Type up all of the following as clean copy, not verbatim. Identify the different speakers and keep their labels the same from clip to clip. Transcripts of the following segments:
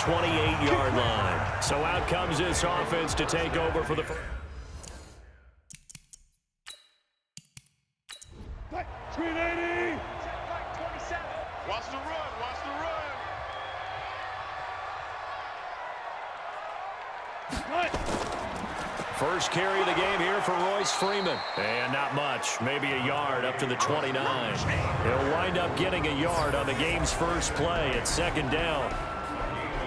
Speaker 1: 28-yard line. So out comes this offense to take over for the first.
Speaker 2: Screen 80.
Speaker 3: Watch the run. Watch the run.
Speaker 1: First carry of the game here for Royce Freeman. And not much, maybe a yard up to the 29. He'll wind up getting a yard on the game's first play at second down.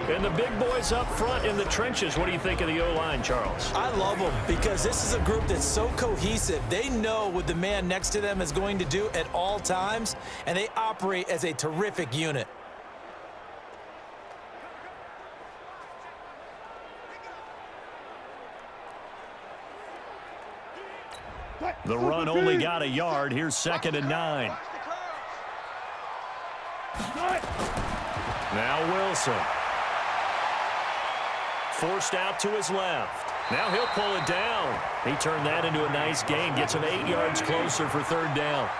Speaker 1: And the big boys up front in the trenches, what do you think of the O-line, Charles?
Speaker 4: I love them because this is a group that's so cohesive. They know what the man next to them is going to do at all times, and they operate as a terrific unit.
Speaker 1: The run only got a yard. Here's 2nd and 9. Now Wilson. Forced out to his left. Now he'll pull it down. He turned that into a nice gain. Gets him 8 yards closer for 3rd down.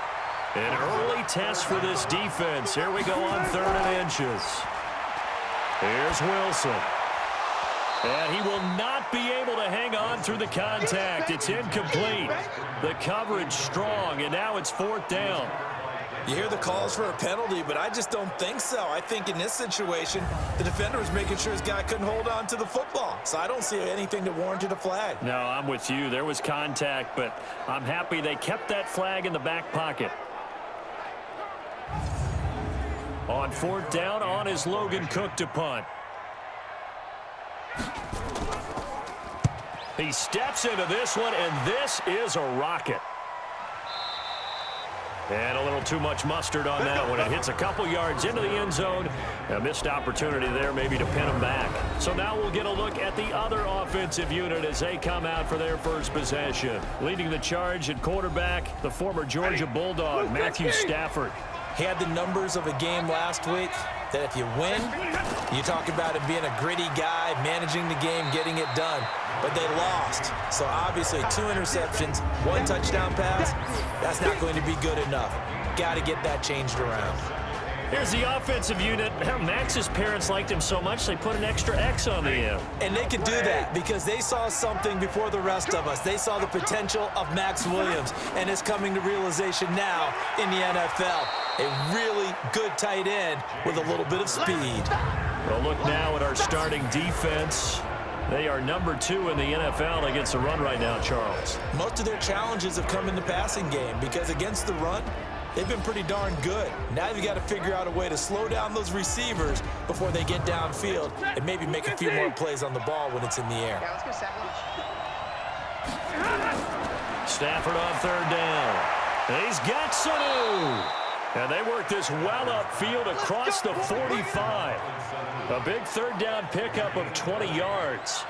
Speaker 1: An early test for this defense. Here we go on 3rd and inches. Here's Wilson. And he will not be able to hang on through the contact. It's incomplete. The coverage strong, and now it's 4th down.
Speaker 4: You hear the calls for a penalty, but I just don't think so. I think in this situation, the defender was making sure his guy couldn't hold on to the football. So I don't see anything that warranted a flag.
Speaker 1: No, I'm with you. There was contact, but I'm happy they kept that flag in the back pocket. On 4th down, on is Logan Cook to punt. He steps into this one, and this is a rocket. And a little too much mustard on that one. It hits a couple yards into the end zone. A missed opportunity there maybe to pin him back. So now we'll get a look at the other offensive unit as they come out for their first possession. Leading the charge at quarterback, the former Georgia Bulldog, Matthew Stafford.
Speaker 4: He had the numbers of a game last week that if you win, you talk about him being a gritty guy, managing the game, getting it done. But they lost. So obviously 2 interceptions, 1 touchdown pass, that's not going to be good enough. Got to get that changed around.
Speaker 1: Here's the offensive unit. Max's parents liked him so much they put an extra X on the end.
Speaker 4: And they could do that because they saw something before the rest of us. They saw the potential of Max Williams, and it's coming to realization now in the NFL. A really good tight end with a little bit of speed.
Speaker 1: Well, look now at our starting defense. They are number 2 in the NFL against the run right now, Charles.
Speaker 4: Most of their challenges have come in the passing game because against the run, they've been pretty darn good. Now you've got to figure out a way to slow down those receivers before they get downfield and maybe make a few more plays on the ball when it's in the air.
Speaker 1: Stafford on 3rd down. He's got Sanu. And they work this well upfield across the 45. A big 3rd down pickup of 20 yards.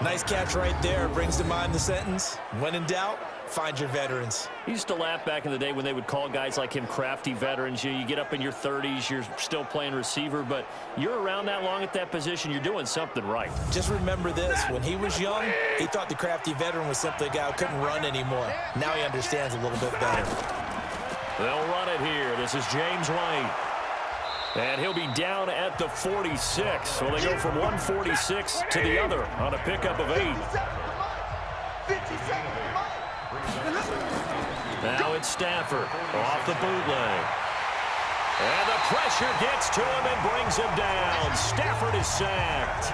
Speaker 4: Nice catch right there. Brings to mind the sentence, when in doubt, find your veterans.
Speaker 1: I used to laugh back in the day when they would call guys like him crafty veterans. You get up in your 30s, you're still playing receiver, but you're around that long at that position, you're doing something right.
Speaker 4: Just remember this, when he was young, he thought the crafty veteran was simply a guy who couldn't run anymore. Now he understands a little bit better.
Speaker 1: They'll run it here. This is James White. And he'll be down at the 46. So they go from 146 to the other on a pickup of 8. Now it's Stafford off the bootleg. And the pressure gets to him and brings him down. Stafford is sacked.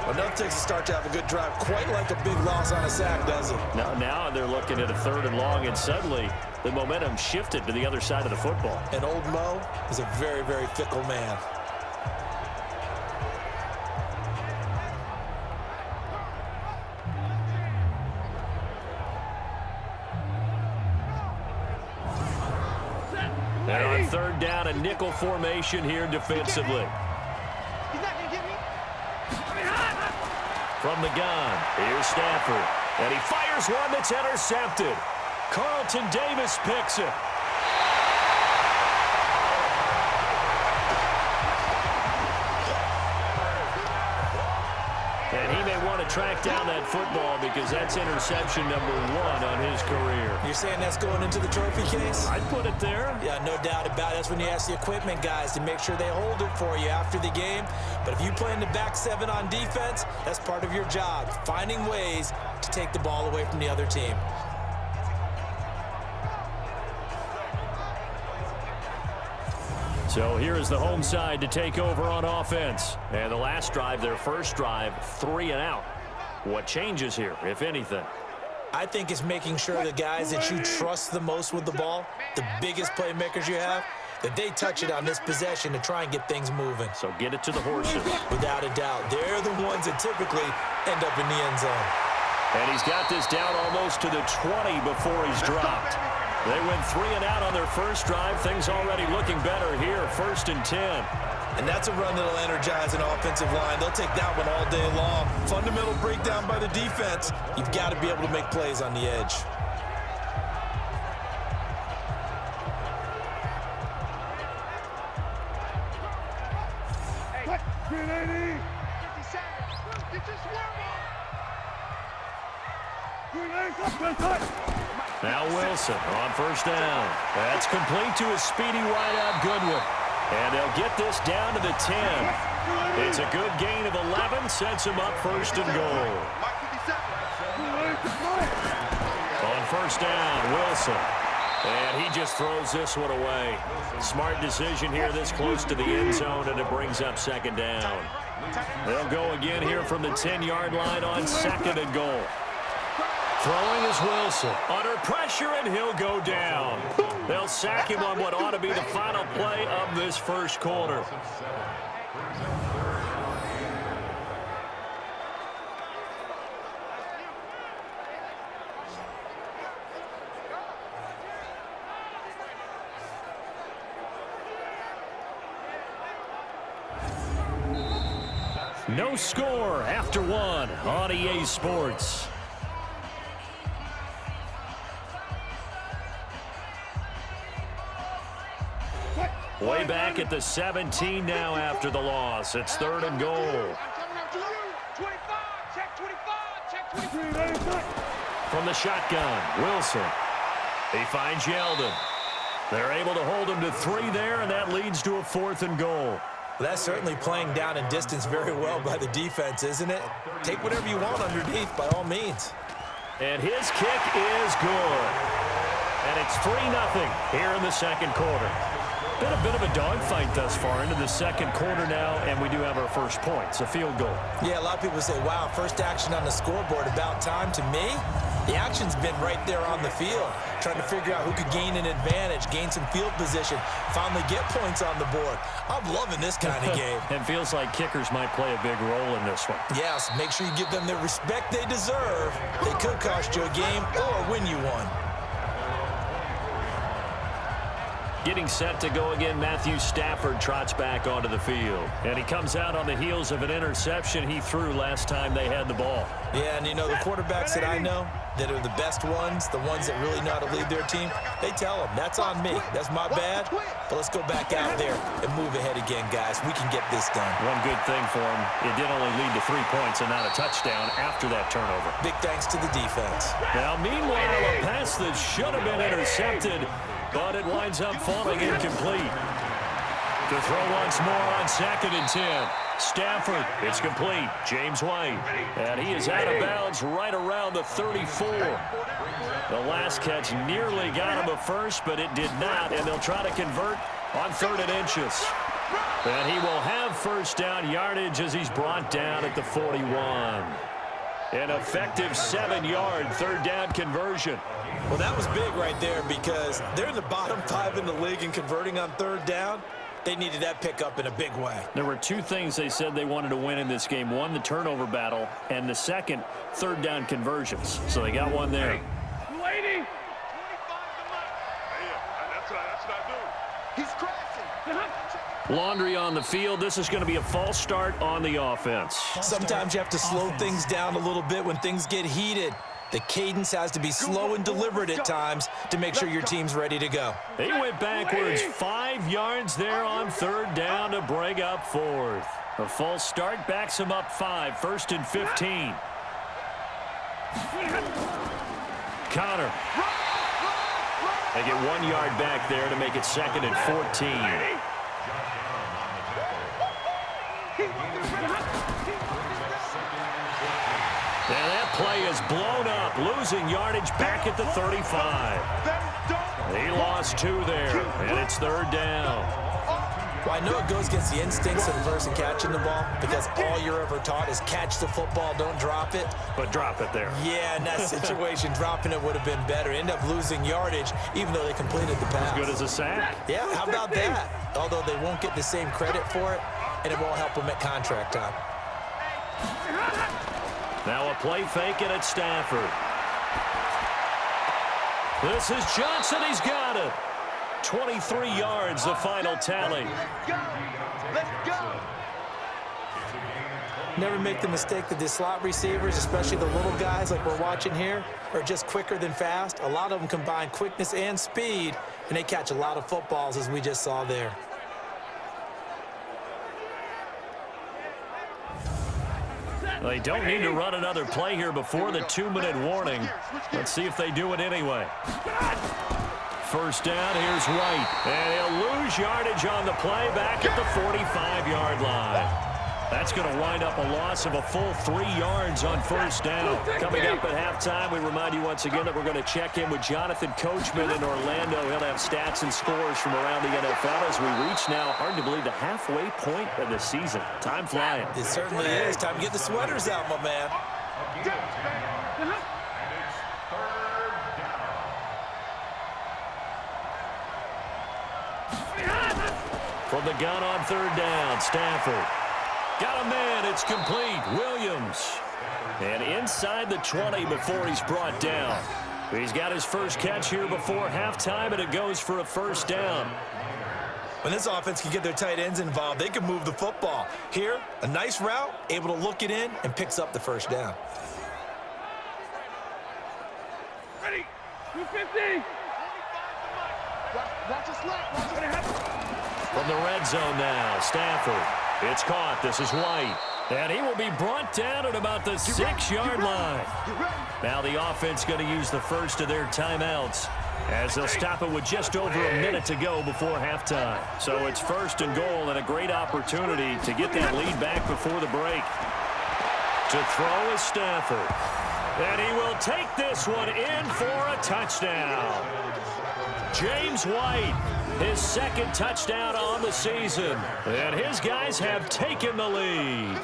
Speaker 4: Well, nothing takes a start to have a good drive quite like a big loss on a sack, does it?
Speaker 1: Now they're looking at a 3rd and long, and suddenly the momentum shifted to the other side of the football.
Speaker 4: And old Mo is a very, very fickle man.
Speaker 1: And on 3rd down, a nickel formation here defensively. From the gun, here's Stafford. And he fires one that's intercepted. Carlton Davis picks it. And he may want to track down that football because that's interception number 1 on his career.
Speaker 4: You're saying that's going into the trophy case?
Speaker 1: I'd put it there.
Speaker 4: Yeah, no doubt about it. That's when you ask the equipment guys to make sure they hold it for you after the game. But if you play in the back 7 on defense, that's part of your job, finding ways to take the ball away from the other team.
Speaker 1: So here is the home side to take over on offense. And the last drive, their first drive, 3 and out. What changes here, if anything?
Speaker 4: I think it's making sure the guys that you trust the most with the ball, the biggest playmakers you have, that they touch it on this possession to try and get things moving.
Speaker 1: So get it to the horses.
Speaker 4: Without a doubt. They're the ones that typically end up in the end zone.
Speaker 1: And he's got this down almost to the 20 before he's dropped. They went 3 and out on their first drive. Things already looking better here, 1st and 10.
Speaker 4: And that's a run that'll energize an offensive line. They'll take that one all day long. Fundamental breakdown by the defense. You've got to be able to make plays on the edge.
Speaker 2: Hey, 380.
Speaker 3: 57. You just warm up.
Speaker 2: 380.
Speaker 1: Now Wilson on first down. That's complete to a speedy wideout Goodwin. And they'll get this down to the 10. It's a good gain of 11, sets him up 1st and goal. On first down, Wilson. And he just throws this one away. Smart decision here this close to the end zone, and it brings up 2nd down. They'll go again here from the 10-yard line on 2nd and goal. Throwing is Wilson. Under pressure, and he'll go down. They'll sack him on what ought to be the final play of this first quarter. No score after 1 on EA Sports. Way back at the 17 now after the loss. It's 3rd and goal.
Speaker 3: 25, check 25, check 25.
Speaker 1: From the shotgun, Wilson. He finds Yeldon. They're able to hold him to 3 there, and that leads to a 4th and goal.
Speaker 4: Well, that's certainly playing down in distance very well by the defense, isn't it? Take whatever you want underneath, by all means.
Speaker 1: And his kick is good. And it's 3-0 here in the second quarter. Been a bit of a dogfight thus far into the second quarter now, and we do have our first points, a field goal.
Speaker 4: Yeah, a lot of people say, wow, first action on the scoreboard, about time. To me, the action's been right there on the field, trying to figure out who could gain an advantage, gain some field position, finally get points on the board. I'm loving this kind of game.
Speaker 1: It feels like kickers might play a big role in this one.
Speaker 4: Yes, make sure you give them the respect they deserve. They could cost you a game or win you one.
Speaker 1: Getting set to go again, Matthew Stafford trots back onto the field. And he comes out on the heels of an interception he threw last time they had the ball.
Speaker 4: Yeah, and you know, the quarterbacks that I know that are the best ones, the ones that really know how to lead their team, they tell them, that's on me. That's my bad. But let's go back out there and move ahead again, guys. We can get this done.
Speaker 1: One good thing for him, it did only lead to 3 points and not a touchdown after that turnover.
Speaker 4: Big thanks to the defense.
Speaker 1: Now, meanwhile, a pass that should have been intercepted, but it winds up falling incomplete. To throw once more on 2nd and 10. Stafford, it's complete. James White, and he is out of bounds right around the 34. The last catch nearly got him a first, but it did not, and they'll try to convert on 3rd and inches. And he will have first down yardage as he's brought down at the 41. An effective 7-yard 3rd down conversion.
Speaker 4: Well, that was big right there because they're in the bottom 5 in the league in converting on 3rd down. They needed that pickup in a big way.
Speaker 1: There were 2 things they said they wanted to win in this game. One, the turnover battle, and the second, 3rd down conversions. So they got one there.
Speaker 3: 280. 25 to Mike. That's what I do. He's crashing.
Speaker 1: Laundry on the field. This is going to be a false start on the offense.
Speaker 4: Sometimes you have to slow things down a little bit when things get heated. The cadence has to be slow and deliberate at times to make sure your team's ready to go.
Speaker 1: They went backwards 5 yards there on 3rd down to bring up 4th. A false start backs him up 5, 1st and 15. Connor. They get 1 yard back there to make it 2nd and 14. And that play is blown up, losing yardage back at the 35. He lost 2 there, and it's 3rd down.
Speaker 4: Well, I know it goes against the instincts of the person catching the ball because all you're ever taught is catch the football, don't drop it.
Speaker 1: But drop it there.
Speaker 4: Yeah, in that situation, dropping it would have been better. End up losing yardage, even though they completed the pass.
Speaker 1: As good as a sack.
Speaker 4: Yeah, how about that? Although they won't get the same credit for it, and it won't help them at contract time.
Speaker 1: Now a play fake, and it's Stafford. This is Johnson. He's got it. 23 yards, the final tally.
Speaker 3: Let's go.
Speaker 4: Never make the mistake that the slot receivers, especially the little guys like we're watching here, are just quicker than fast. A lot of them combine quickness and speed, and they catch a lot of footballs, as we just saw there.
Speaker 1: They don't need to run another play here before the 2-minute warning. Let's see if they do it anyway. First down, here's White. And he'll lose yardage on the play back at the 45-yard line. That's going to wind up a loss of a full 3 yards on first down. Coming up at halftime, we remind you once again that we're going to check in with Jonathan Coachman in Orlando. He'll have stats and scores from around the NFL as we reach now, hard to believe, the halfway point of the season. Time flying.
Speaker 4: It certainly is. Time to get the sweaters out, my man.
Speaker 1: From the gun on 3rd down, Stafford. Got a man, it's complete. Williams. And inside the 20 before he's brought down. He's got his first catch here before halftime, and it goes for a first down.
Speaker 4: When this offense can get their tight ends involved, they can move the football. Here, a nice route, able to look it in, and picks up the first down.
Speaker 2: Ready. 250.
Speaker 3: Watch us left. Watch it happen.
Speaker 1: From the red zone now, Stafford. It's caught. This is White. And he will be brought down at about the 6-yard line. Now the offense going to use the first of their timeouts as they'll stop it with just over a minute to go before halftime. So it's 1st and goal and a great opportunity to get that lead back before the break. To throw is Stafford. And he will take this one in for a touchdown. James White, his 2nd touchdown on the season. And his guys have taken the lead.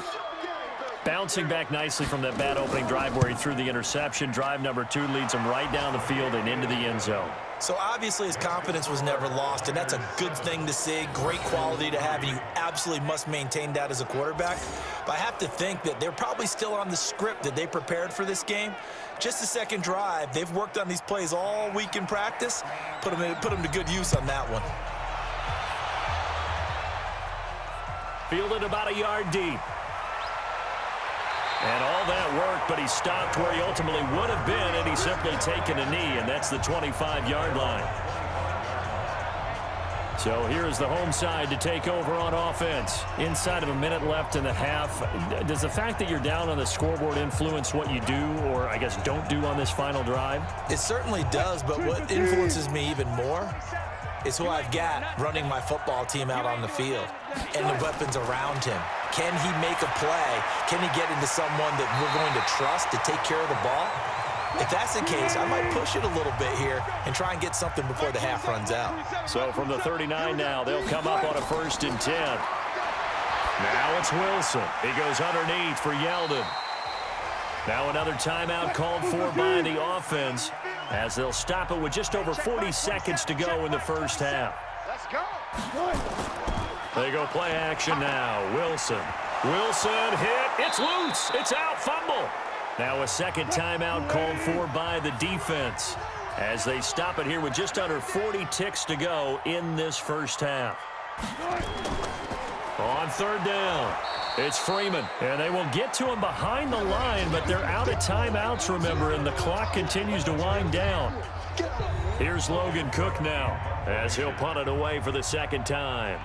Speaker 1: Bouncing back nicely from that bad opening drive where he threw the interception. Drive number 2 leads him right down the field and into the end zone.
Speaker 4: So obviously his confidence was never lost, and that's a good thing to see. Great quality to have, and you absolutely must maintain that as a quarterback. But I have to think that they're probably still on the script that they prepared for this game. Just the 2nd drive. They've worked on these plays all week in practice. Put them to good use on that one.
Speaker 1: Fielded about a yard deep. And all that work, but he stopped where he ultimately would have been, and he's simply taken a knee, and that's the 25-yard line. So here's the home side to take over on offense. Inside of a minute left in the half. Does the fact that you're down on the scoreboard influence what you do, or I guess don't do on this final drive?
Speaker 4: It certainly does, but what influences me even more is who I've got running my football team out on the field and the weapons around him. Can he make a play? Can he get into someone that we're going to trust to take care of the ball? If that's the case, I might push it a little bit here and try and get something before the half runs out.
Speaker 1: So from the 39 now, they'll come up on a 1st and 10. Now it's Wilson. He goes underneath for Yeldon. Now another timeout called for by the offense as they'll stop it with just over 40 seconds to go in the first half.
Speaker 3: Let's go.
Speaker 1: They go play action now. Wilson. Wilson hit. It's loose. It's out. Fumble. Now a 2nd timeout called for by the defense as they stop it here with just under 40 ticks to go in this first half. On 3rd down, it's Freeman, and they will get to him behind the line, but they're out of timeouts, remember, and the clock continues to wind down. Here's Logan Cook now as he'll punt it away for the 2nd time.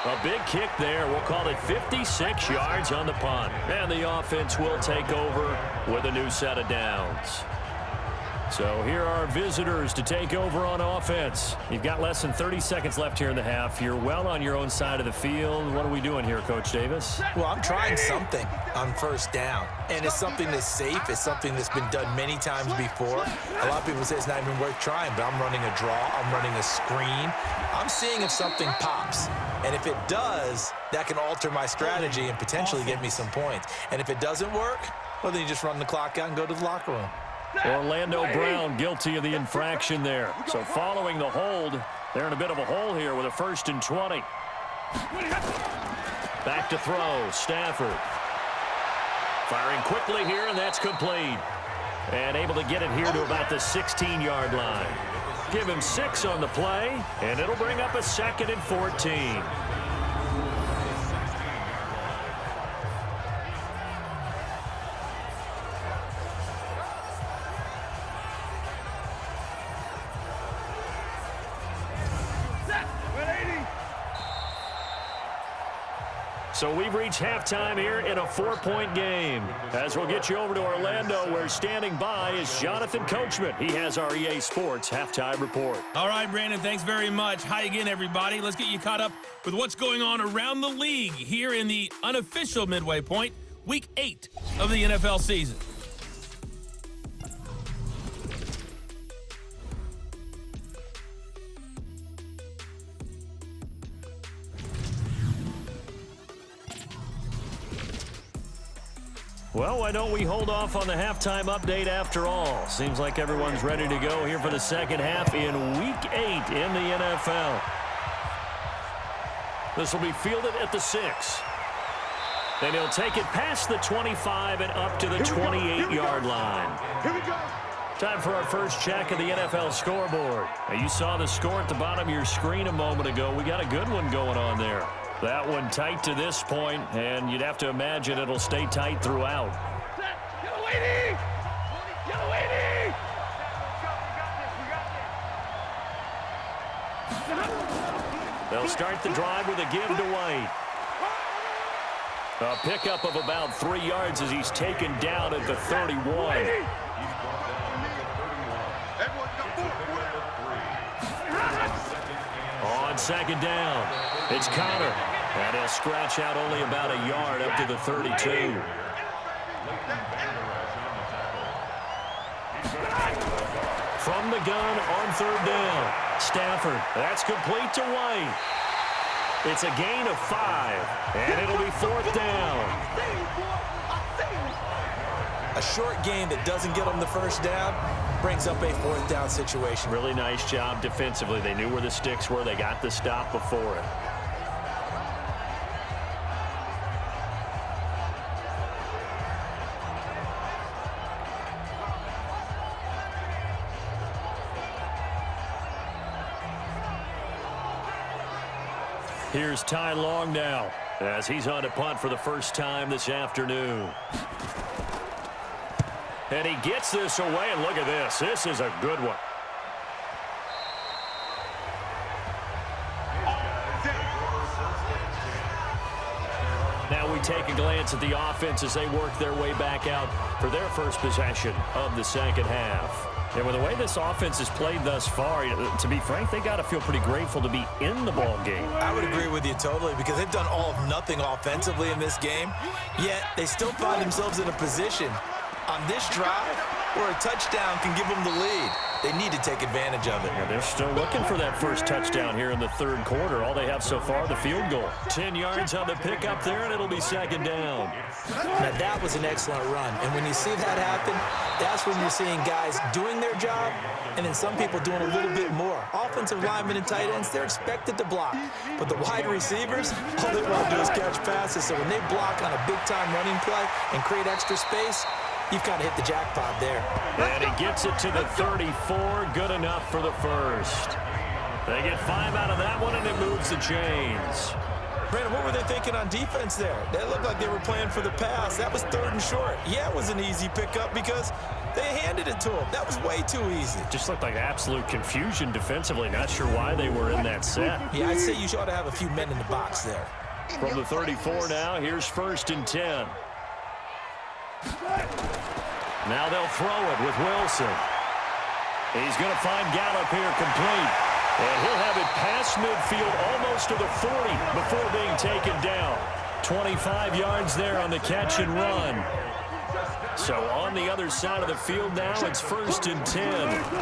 Speaker 1: A big kick there. We'll call it 56 yards on the punt. And the offense will take over with a new set of downs. So here are visitors to take over on offense. You've got less than 30 seconds left here in the half. You're well on your own side of the field. What are we doing here, Coach Davis?
Speaker 4: Well, I'm trying something on first down. And it's something that's safe. It's something that's been done many times before. A lot of people say it's not even worth trying, but I'm running a draw. I'm running a screen. I'm seeing if something pops. And if it does, that can alter my strategy and potentially get me some points. And if it doesn't work, well, then you just run the clock out and go to the locker room.
Speaker 1: Orlando Brown guilty of the infraction there. So following the hold, they're in a bit of a hole here with a 1st and 20. Back to throw, Stafford. Firing quickly here, and that's complete. And able to get it here to about the 16-yard line. Give him 6 on the play, and it'll bring up a 2nd and 14. So we've reached halftime here in a 4-point game. As we'll get you over to Orlando, where standing by is Jonathan Coachman. He has our EA Sports halftime report.
Speaker 5: All right, Brandon, thanks very much. Hi again, everybody. Let's get you caught up with what's going on around the league here in the unofficial midway point, Week 8 of the NFL season.
Speaker 1: Well, why don't we hold off on the halftime update after all? Seems like everyone's ready to go here for the second half in Week 8 in the NFL. This will be fielded at the 6. Then he'll take it past the 25 and up to the 28-yard line.
Speaker 3: Here we go.
Speaker 1: Time for our first check of the NFL scoreboard. Now, you saw the score at the bottom of your screen a moment ago. We got a good one going on there. That one tight to this point, and you'd have to imagine it'll stay tight throughout.
Speaker 2: Set. Yellow 80. Yellow 80.
Speaker 1: They'll start the drive with a give to White. A pickup of about 3 yards as he's taken down at the 31. On second down, it's Connor. And he'll scratch out only about a yard up to the 32. From the gun on 3rd down. Stafford, that's complete to White. It's a gain of 5, and it'll be 4th down.
Speaker 4: A short game that doesn't get them the first down brings up a 4th down situation.
Speaker 1: Really nice job defensively. They knew where the sticks were. They got the stop before it. Here's Ty Long now as he's on to punt for the first time this afternoon. And he gets this away, and look at this. This is a good one. Now we take a glance at the offense as they work their way back out for their first possession of the second half. And with the way this offense has played thus far, to be frank, they got to feel pretty grateful to be in the ball game.
Speaker 4: I would agree with you totally because they've done all of nothing offensively in this game, yet they still find themselves in a position on this drive where a touchdown can give them the lead. They need to take advantage of it.
Speaker 1: Yeah, they're still looking for that first touchdown here in the 3rd quarter. All they have so far, the field goal. 10 yards on the pickup there, and it'll be second down.
Speaker 4: Now, that was an excellent run. And when you see that happen, that's when you're seeing guys doing their job and then some people doing a little bit more. Offensive linemen and tight ends, they're expected to block. But the wide receivers, all they want to do is catch passes. So when they block on a big-time running play and create extra space, you've kind of hit the jackpot there.
Speaker 1: And he gets it to the 34. Good enough for the first. They get 5 out of that one, and it moves the chains.
Speaker 4: Brandon, what were they thinking on defense there? That looked like they were playing for the pass. That was 3rd and short. Yeah, it was an easy pickup because they handed it to him. That was way too easy.
Speaker 1: Just looked like absolute confusion defensively. Not sure why they were in that set.
Speaker 4: Yeah, I'd say you ought to have a few men in the box there.
Speaker 1: From the 34 now, here's 1st and 10. Now they'll throw it with Wilson. He's going to find Gallup here complete. And he'll have it past midfield almost to the 40 before being taken down. 25 yards there on the catch and run. So on the other side of the field now, it's 1st and 10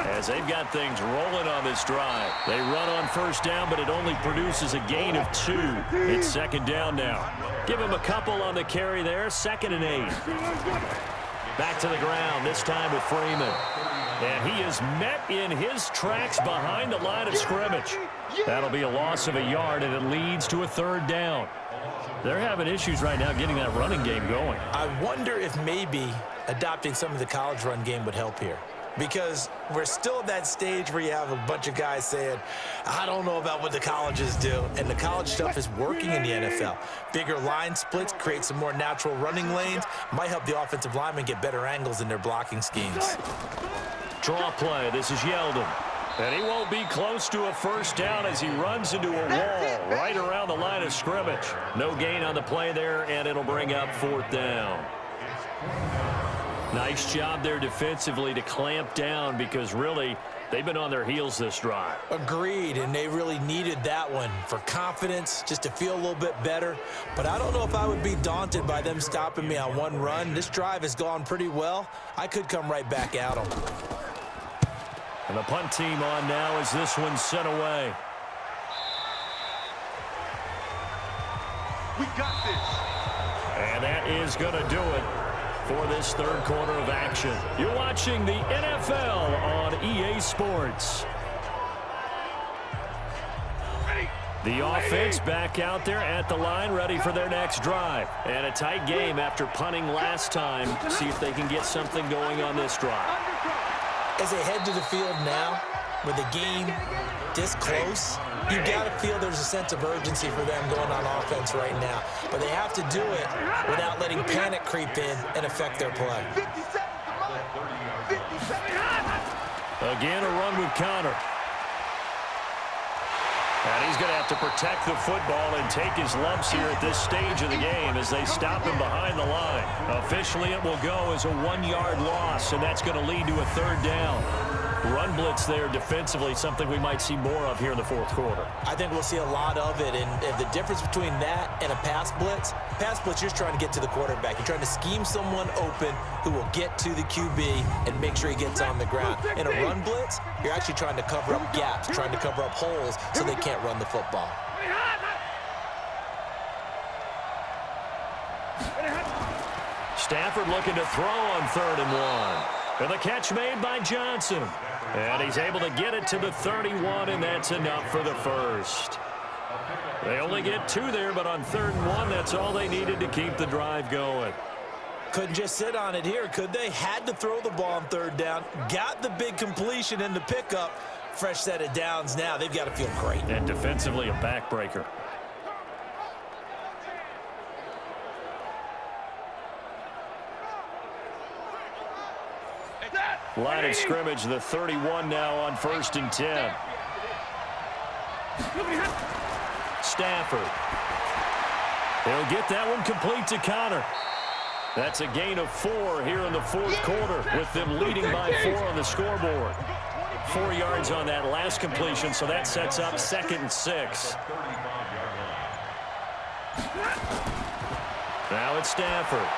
Speaker 1: as they've got things rolling on this drive. They run on 1st down, but it only produces a gain of 2. It's 2nd down now. Give him a couple on the carry there, 2nd and 8. Back to the ground, this time with Freeman. And he is met in his tracks behind the line of scrimmage. That'll be a loss of a yard, and it leads to a 3rd down. They're having issues right now getting that running game going.
Speaker 4: I wonder if maybe adopting some of the college run game would help here. Because we're still at that stage where you have a bunch of guys saying, I don't know about what the colleges do. And the college stuff is working in the NFL. Bigger line splits, create some more natural running lanes. Might help the offensive linemen get better angles in their blocking schemes.
Speaker 1: Draw play. This is Yeldon. And he won't be close to a 1st down as he runs into a wall right around the line of scrimmage. No gain on the play there, and it'll bring up 4th down. Nice job there defensively to clamp down because really they've been on their heels this drive.
Speaker 4: Agreed, and they really needed that one for confidence, just to feel a little bit better. But I don't know if I would be daunted by them stopping me on one run. This drive has gone pretty well. I could come right back at them.
Speaker 1: And the punt team on now as this one's sent away.
Speaker 3: We got this.
Speaker 1: And that is going to do it for this 3rd quarter of action. You're watching the NFL on EA Sports. The offense back out there at the line, ready for their next drive. And a tight game after punting last time. See if they can get something going on this drive.
Speaker 4: As they head to the field now, with the game this close, you got to feel there's a sense of urgency for them going on offense right now. But they have to do it without letting panic creep in and affect their play.
Speaker 1: Again, a run with Connor. And he's going to have to protect the football and take his lumps here at this stage of the game as they stop him behind the line. Officially, it will go as a 1-yard loss, and that's going to lead to a 3rd down. Run blitz there defensively, something we might see more of here in the 4th quarter.
Speaker 4: I think we'll see a lot of it, and the difference between that and a pass blitz, you're just trying to get to the quarterback. You're trying to scheme someone open who will get to the QB and make sure he gets on the ground. In a run blitz, you're actually trying to cover up gaps, trying to cover up holes so they can't run the football.
Speaker 1: Stafford looking to throw on 3rd and 1. And the catch made by Johnson. And he's able to get it to the 31, and that's enough for the 1st. They only get 2 there, but on 3rd and 1, that's all they needed to keep the drive going.
Speaker 4: Couldn't just sit on it here, could they? Had to throw the ball on 3rd down. Got the big completion in the pickup. Fresh set of downs now. They've got to feel great.
Speaker 1: And defensively, a backbreaker. Line of scrimmage, the 31 now on 1st and 10. Stafford. He'll get that one complete to Connor. That's a gain of 4 here in the 4th quarter with them leading by 4 on the scoreboard. 4 yards on that last completion, so that sets up 2nd and 6. Now it's Stafford.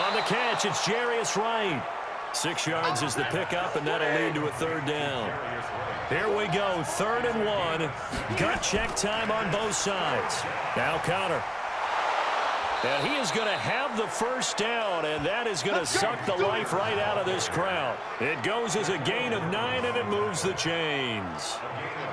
Speaker 1: On the catch, it's Jarius Wright. 6 yards is the pickup, and that'll lead to a 3rd down. Here we go, 3rd and 1. Gut check time on both sides. Now Connor. And he is going to have the first down, and that is going to suck the life right out of this crowd. It goes as a gain of 9, and it moves the chains.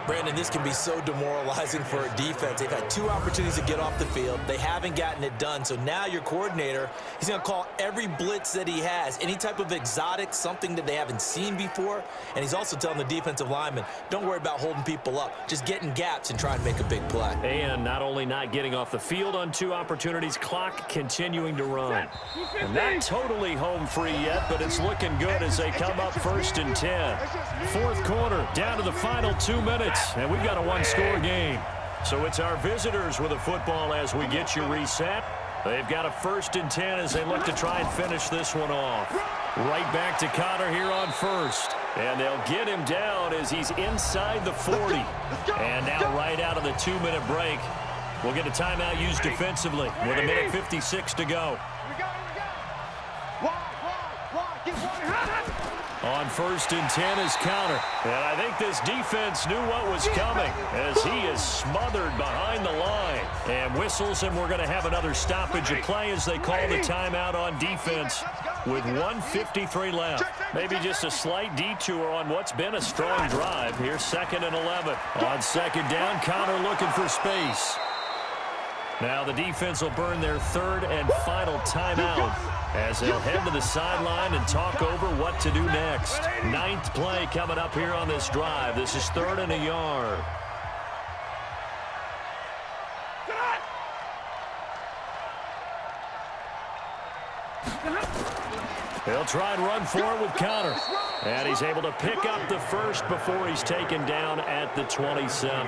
Speaker 4: Brandon, this can be so demoralizing for a defense. They've had 2 opportunities to get off the field. They haven't gotten it done. So now your coordinator, he's going to call every blitz that he has, any type of exotic, something that they haven't seen before. And he's also telling the defensive lineman, don't worry about holding people up. Just get in gaps and try and make a big play.
Speaker 1: And not only not getting off the field on 2 opportunities, clock continuing to run. And not totally home free yet, but it's looking good as they come up 1st and 10. 4th quarter, down to the final 2 minutes. And we've got a 1-score game. So it's our visitors with a football as we get you reset. They've got a 1st and 10 as they look to try and finish this one off. Right back to Connor here on 1st. And they'll get him down as he's inside the 40. And now right out of the 2-minute break, we'll get a timeout used defensively with 1:56 to go. On 1st and 10 is Connor. And I think this defense knew what was coming as he is smothered behind the line. And whistles, and we're going to have another stoppage of play as they call the timeout on defense with 1:53 left. Maybe just a slight detour on what's been a strong drive. Here's 2nd and 11. On 2nd down, Connor looking for space. Now the defense will burn their 3rd and final timeout as they'll head to the sideline and talk over what to do next. 9th play coming up here on this drive. This is 3rd and a yard. He'll try and run forward with Connor. And he's able to pick up the 1st before he's taken down at the 27.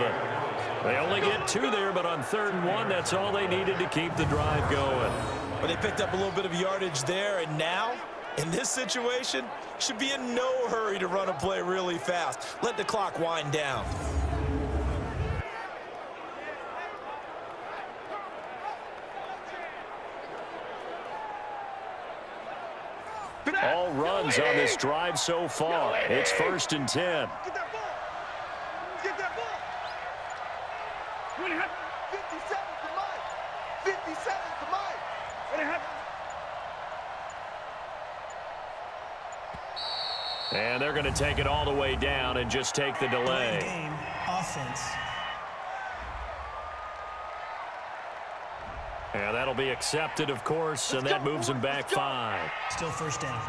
Speaker 1: They only get 2 there, but on 3rd and 1, that's all they needed to keep the drive going.
Speaker 4: But they picked up a little bit of yardage there, and now, in this situation, should be in no hurry to run a play really fast. Let the clock wind down.
Speaker 1: All runs on this drive so far. It's 1st and 10.
Speaker 2: Get that ball. Get that ball. 57 to Mike. 57 to Mike.
Speaker 1: And they're going to take it all the way down and just take the delay.
Speaker 6: Game offense.
Speaker 1: And that'll be accepted, of course, and that moves them back 5.
Speaker 6: Still 1st down.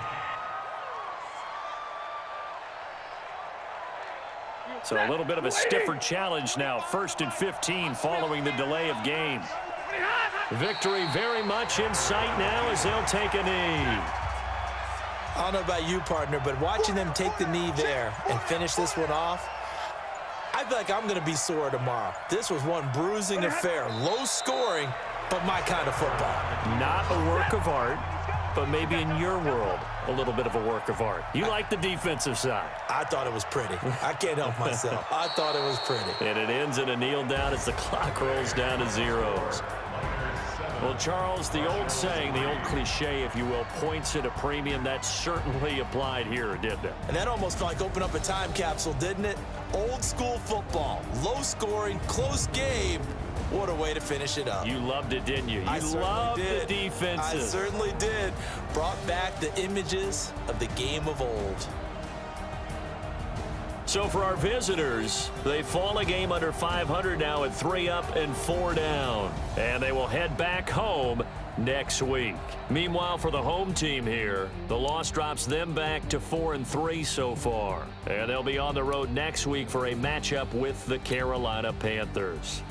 Speaker 1: So a little bit of a stiffer challenge now. 1st and 15 following the delay of game. Victory very much in sight now as they'll take a knee.
Speaker 4: I don't know about you, partner, but watching them take the knee there and finish this one off, I feel like I'm going to be sore tomorrow. This was one bruising affair. Low scoring, but my kind of football.
Speaker 1: Not a work of art, but maybe in your world, a little bit of a work of art. You like the defensive side.
Speaker 4: I thought it was pretty. I can't help myself. I thought it was pretty.
Speaker 1: And it ends in a kneel down as the clock rolls down to zeros. Well, Charles, the old saying, the old cliche, if you will, points at a premium. That certainly applied here, didn't it?
Speaker 4: And that almost like opened up a time capsule, didn't it? Old school football, low scoring, close game. What a way to finish it up.
Speaker 1: You loved it, didn't you? You loved the defenses.
Speaker 4: I certainly did. Brought back the images of the game of old.
Speaker 1: So for our visitors, they fall a game under 500 now at 3 up and 4 down. And they will head back home next week. Meanwhile, for the home team here, the loss drops them back to 4-3 so far. And they'll be on the road next week for a matchup with the Carolina Panthers.